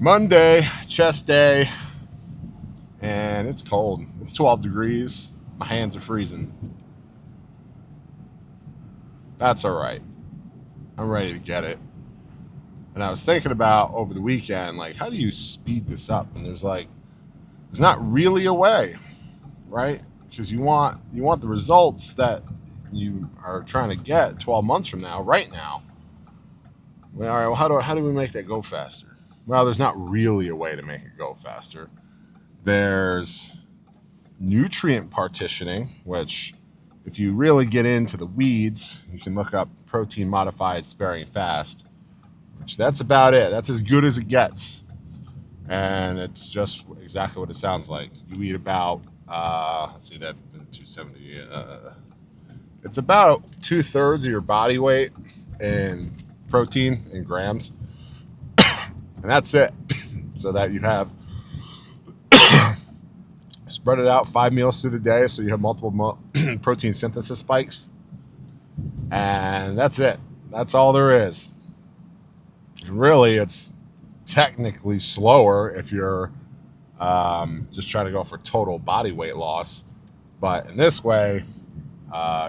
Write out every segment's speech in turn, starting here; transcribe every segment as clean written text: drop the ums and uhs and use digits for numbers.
Monday, chest day, and it's cold. It's 12 degrees. My hands are freezing. That's all right. I'm ready to get it. And I was thinking about over the weekend, like, how do you speed this up? And there's not really a way, right? Because you want the results that you are trying to get 12 months from now, right now. Well, all right, well, how do we make that go faster? Well, there's not really a way to make it go faster. There's nutrient partitioning, which, if you really get into the weeds, you can look up protein modified sparing fast, which that's about it. That's as good as it gets. And it's just exactly what it sounds like. You eat about, let's see, that 270, it's about 2/3 of your body weight in protein in grams. And that's it. So that you have spread it out 5 meals through the day, so you have multiple protein synthesis spikes, and that's it. That's all there is. And really, it's technically slower if you're just trying to go for total body weight loss, but in this way,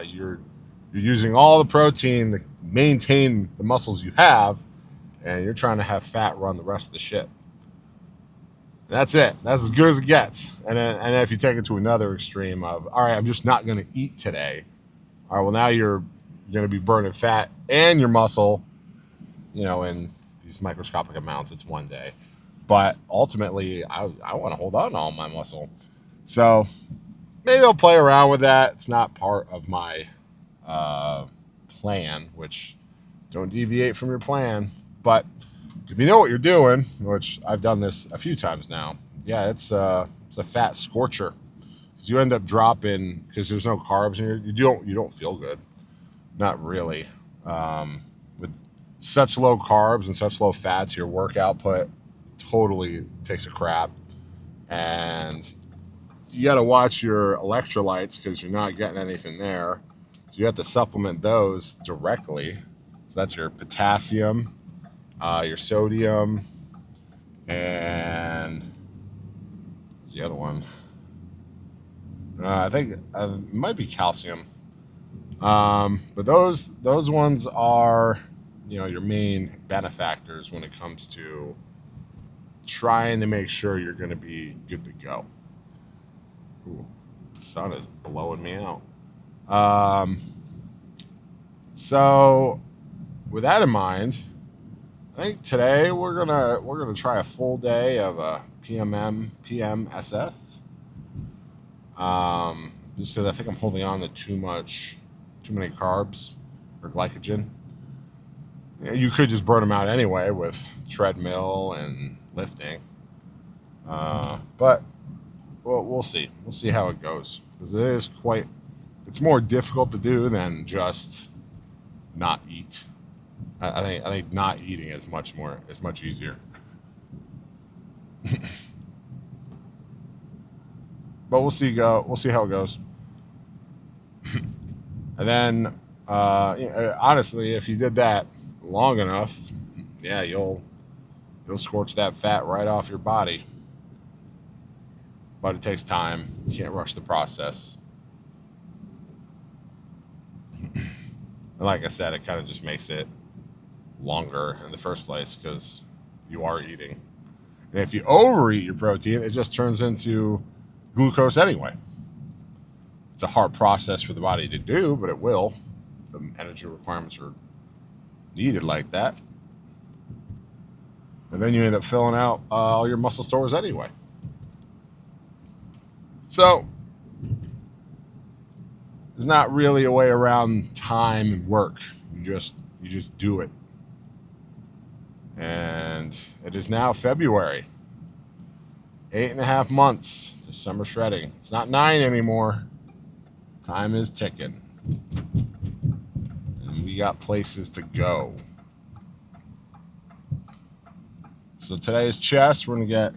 you're using all the protein to maintain the muscles you have, and you're trying to have fat run the rest of the ship. That's it. That's as good as it gets. And then if you take it to another extreme of, all right, I'm just not going to eat today. All right, well, now you're going to be burning fat and your muscle, in these microscopic amounts. It's one day. But ultimately, I want to hold on to all my muscle. So maybe I'll play around with that. It's not part of my plan, which don't deviate from your plan. But if you know what you're doing, which I've done this a few times now, yeah, it's a fat scorcher. Because you end up dropping, because there's no carbs in you don't feel good, not really. With such low carbs and such low fats, your work output totally takes a crap, and you got to watch your electrolytes because you're not getting anything there. So you have to supplement those directly. So that's your potassium, your sodium, and what's the other one? I think it might be calcium. But those ones are, your main benefactors when it comes to trying to make sure you're going to be good to go. Ooh, the sun is blowing me out. So with that in mind, I think today we're gonna try a full day of a PMSF. Just because I think I'm holding on to too many carbs or glycogen. You could just burn them out anyway with treadmill and lifting. But we'll see. We'll see how it goes, because it's more difficult to do than just not eat. I think not eating is much easier. But we'll see how it goes. And then honestly, if you did that long enough, yeah, you'll scorch that fat right off your body. But it takes time. You can't rush the process. And like I said, it kind of just makes it longer in the first place because you are eating. And if you overeat your protein, it just turns into glucose anyway. It's a hard process for the body to do, but it will. The energy requirements are needed like that. And then you end up filling out all your muscle stores anyway. So there's not really a way around time and work. You just do it. And it is now February. 8.5 months to summer shredding. It's not 9 anymore. Time is ticking. And we got places to go. So today's chest, we're going to get,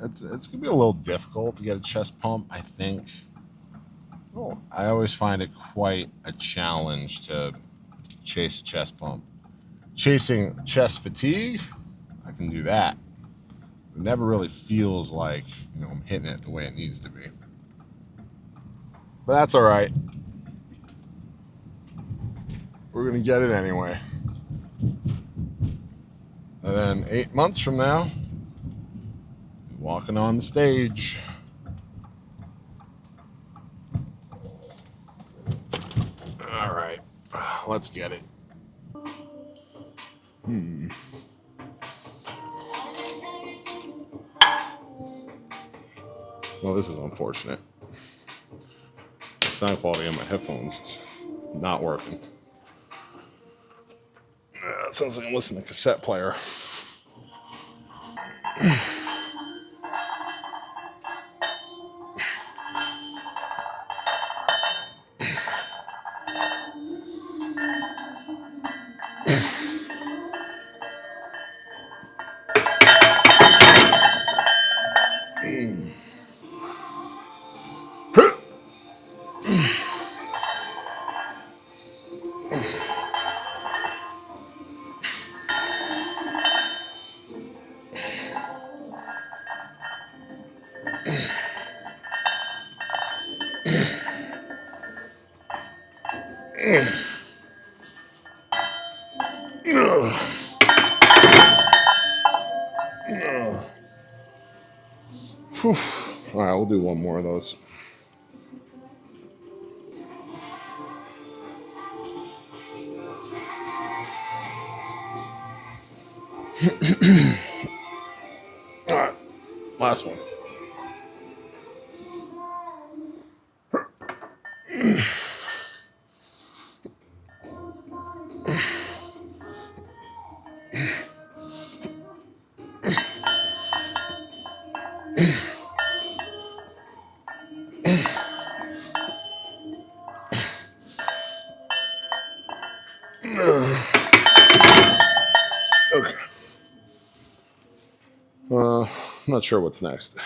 it's going to be a little difficult to get a chest pump, I think. Well, I always find it quite a challenge to chase a chest pump. Chasing chest fatigue, I can do that. It never really feels like, I'm hitting it the way it needs to be. But that's all right. We're going to get it anyway. And then 8 months from now, walking on the stage. All right, let's get it. Well, this is unfortunate. The sound quality on my headphones is not working. It sounds like I'm listening to a cassette player. All right, we'll do one more of those. All right, last one. Okay. I'm not sure what's next.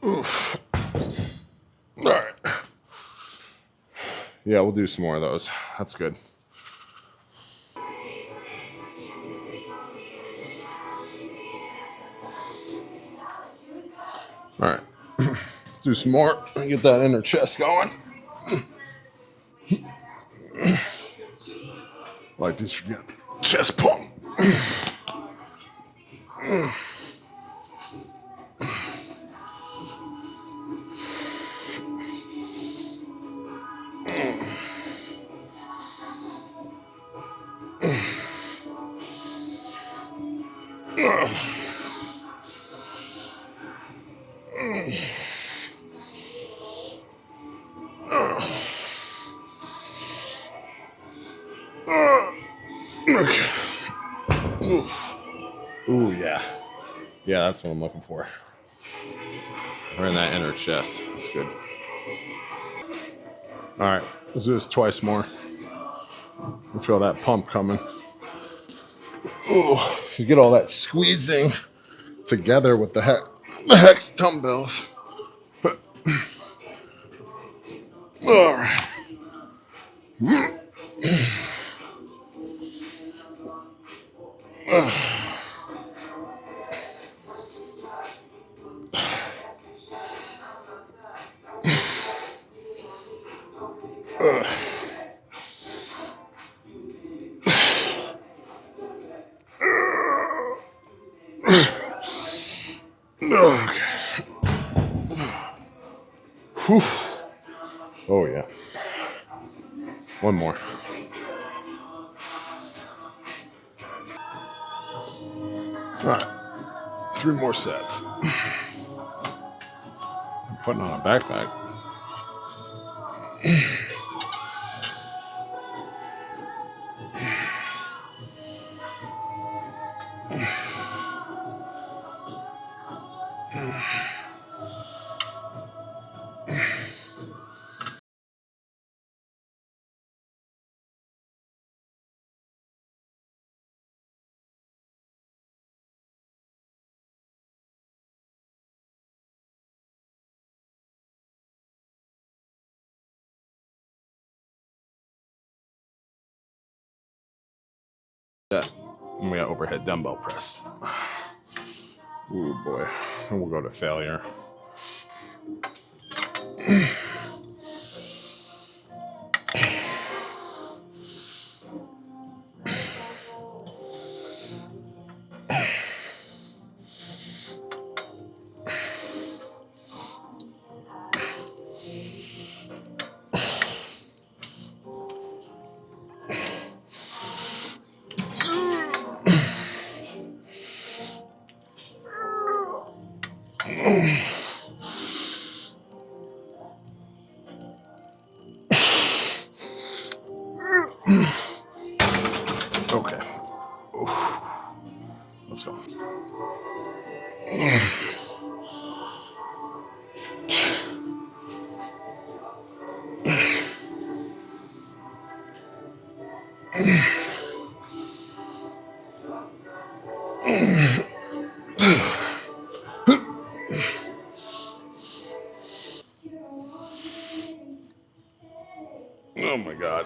Oof. All right. Yeah, we'll do some more of those. That's good. All right. Let's do some more and get that inner chest going. Like this, forget chest pump. Okay. Oof. Ooh, yeah. Yeah, that's what I'm looking for. We're in that inner chest. That's good. All right. Let's do this twice more. You feel that pump coming. Ooh. You get all that squeezing together with the hex dumbbells. All right. Okay. Whew. Oh, yeah. One more. All right. 3 more sets. I'm putting on a backpack. Yeah. And we got overhead dumbbell press. Ooh, boy. And we'll go to failure. Okay. Let's go. Oh my God.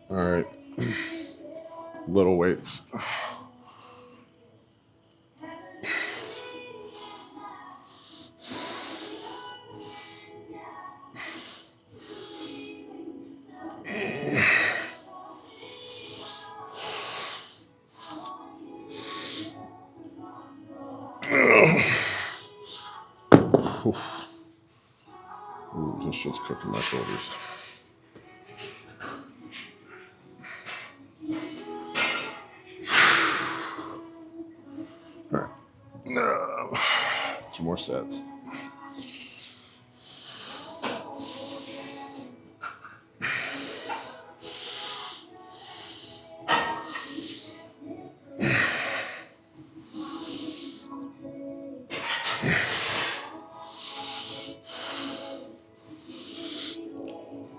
All right. Little weights. Ooh, this shit's cooking my shoulders. All right. 2 more sets.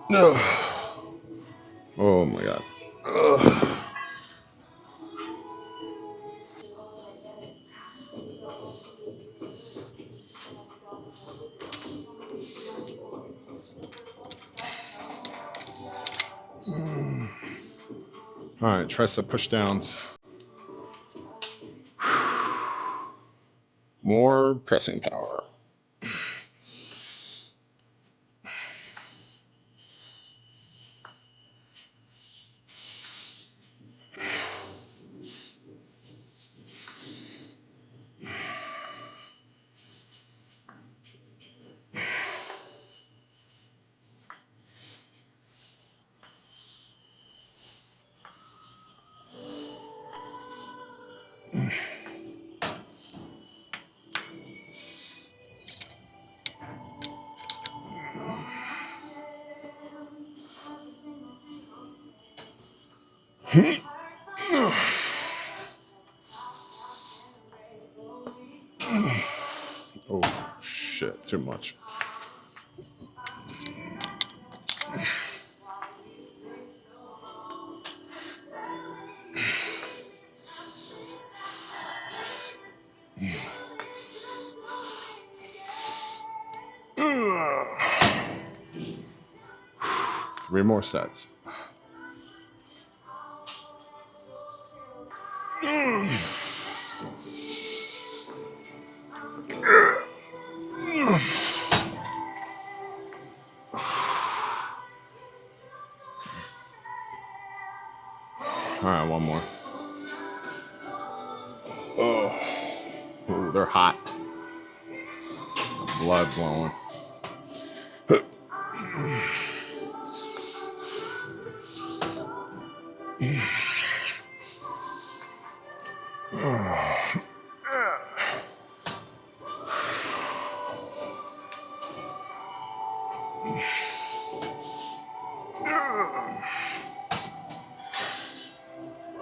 No. Oh my God. All right, tricep push downs. More pressing power. Oh shit, too much. Three more sets. All right, one more. Oh, ooh, they're hot. Blood blowing.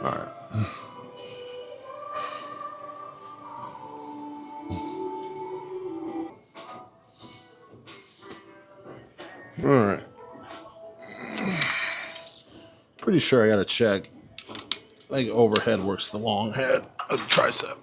All right. All right. Pretty sure I gotta check. Like overhead works the long head of the tricep.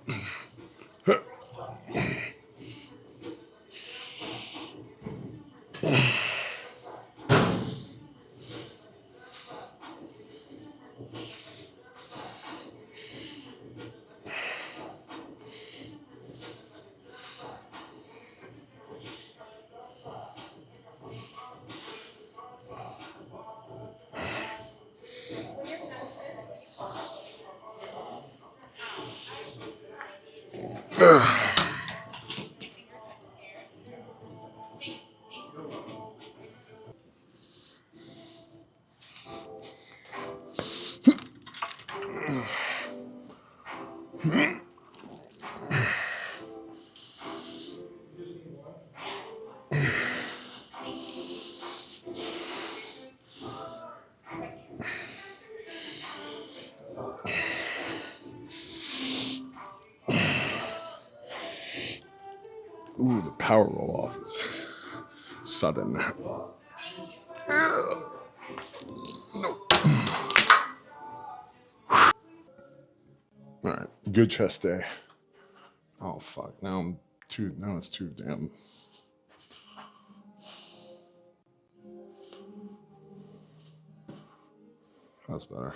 Ooh, the power roll off is sudden. Nope. All right, good chest day. Oh fuck! Now it's too damn. That's better.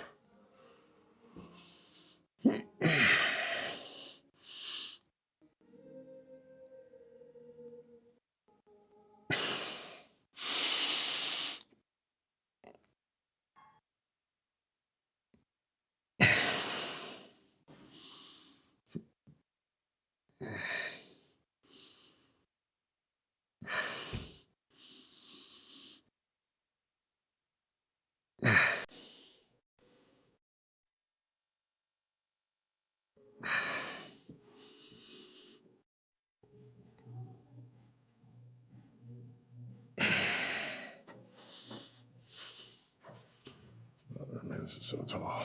Oh, man, this is so tall.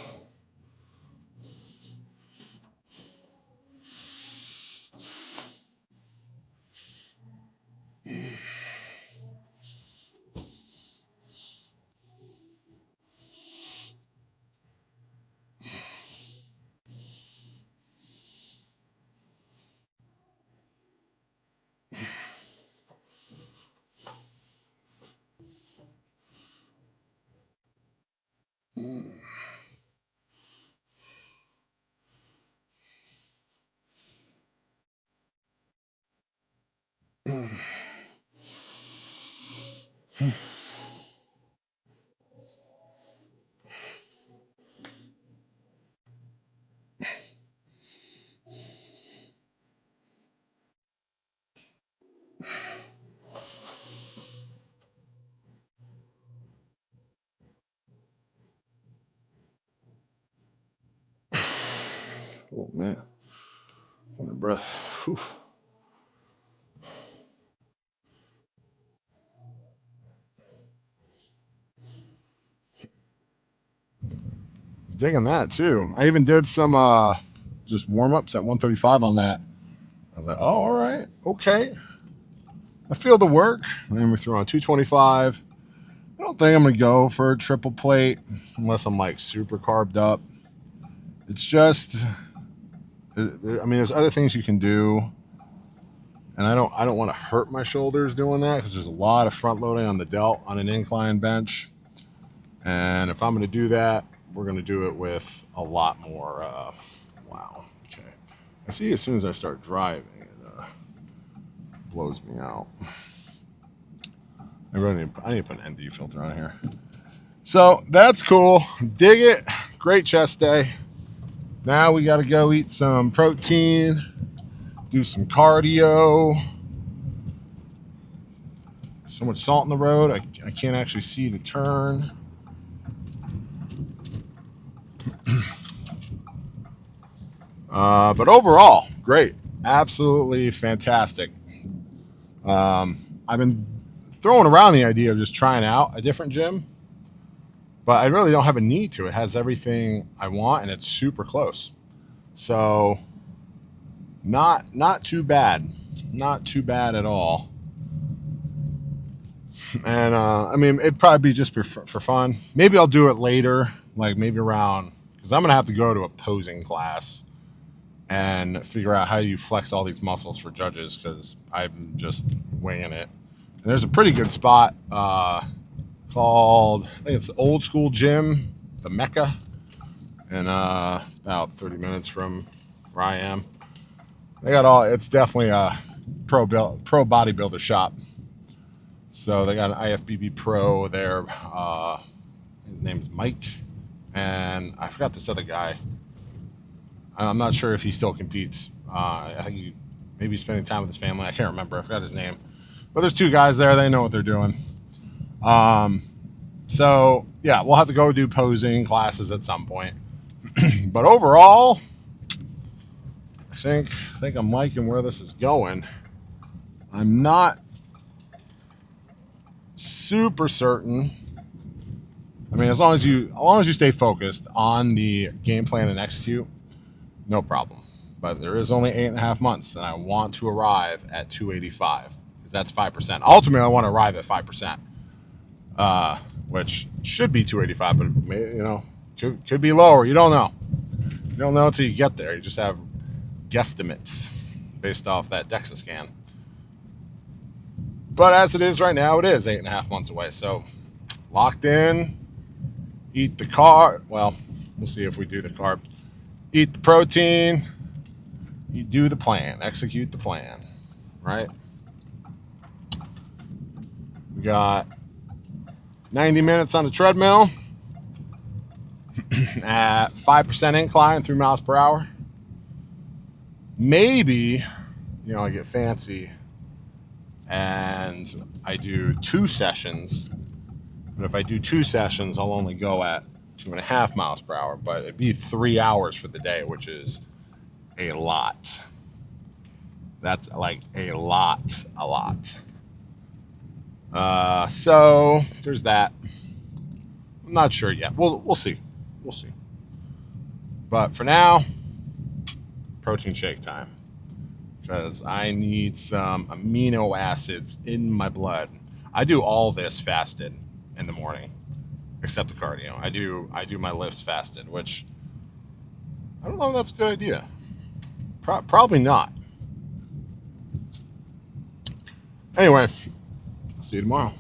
Oh man, hold my breath. Whew. Digging that too. I even did some just warm ups at 135 on that. I was like, oh, all right, okay. I feel the work. And then we threw on 225. I don't think I'm gonna go for a triple plate unless I'm like super carved up. It's just, I mean, there's other things you can do, and I don't want to hurt my shoulders doing that because there's a lot of front loading on the delt on an incline bench, and if I'm gonna do that, we're gonna do it with a lot more. Wow. Okay. I see. As soon as I start driving, it blows me out. I need to put an ND filter on here. So that's cool. Dig it. Great chest day. Now we got to go eat some protein, do some cardio. So much salt in the road, I can't actually see the turn. But overall, great. Absolutely fantastic. I've been throwing around the idea of just trying out a different gym, but I really don't have a need to. It has everything I want, and it's super close. So not too bad. Not too bad at all. And I mean, it'd probably be just for fun. Maybe I'll do it later, like maybe around, because I'm gonna have to go to a posing class and figure out how you flex all these muscles for judges because I'm just winging it. And there's a pretty good spot called, I think it's the Old School Gym, the Mecca, and it's about 30 minutes from where I am. They got all. It's definitely a pro bodybuilder shop. So they got an IFBB pro there. His name is Mike, and I forgot this other guy. I'm not sure if he still competes. I think he maybe spending time with his family. I can't remember. I forgot his name. But there's two guys there. They know what they're doing. So yeah, we'll have to go do posing classes at some point. But overall, I think I'm liking where this is going. I'm not super certain. I mean, as long as you stay focused on the game plan and execute, no problem. But there is only 8.5 months, and I want to arrive at 285 because that's 5%. Ultimately, I want to arrive at 5%, which should be 285, but could be lower. You don't know. You don't know until you get there. You just have guesstimates based off that DEXA scan. But as it is right now, it is 8.5 months away. So locked in. Eat the carb. Well, we'll see if we do the carb. Eat the protein. You do the plan. Execute the plan. Right? We got 90 minutes on the treadmill at 5% incline, 3 miles per hour. Maybe, I get fancy and I do 2 sessions. But if I do 2 sessions, I'll only go at 2.5 miles per hour. But it'd be 3 hours for the day, which is a lot. That's like a lot. So there's that. I'm not sure yet. We'll see. We'll see. But for now, protein shake time. Because I need some amino acids in my blood. I do all this fasted in the morning, except the cardio. I do my lifts fasted, which I don't know if that's a good idea. Probably not. Anyway, I'll see you tomorrow.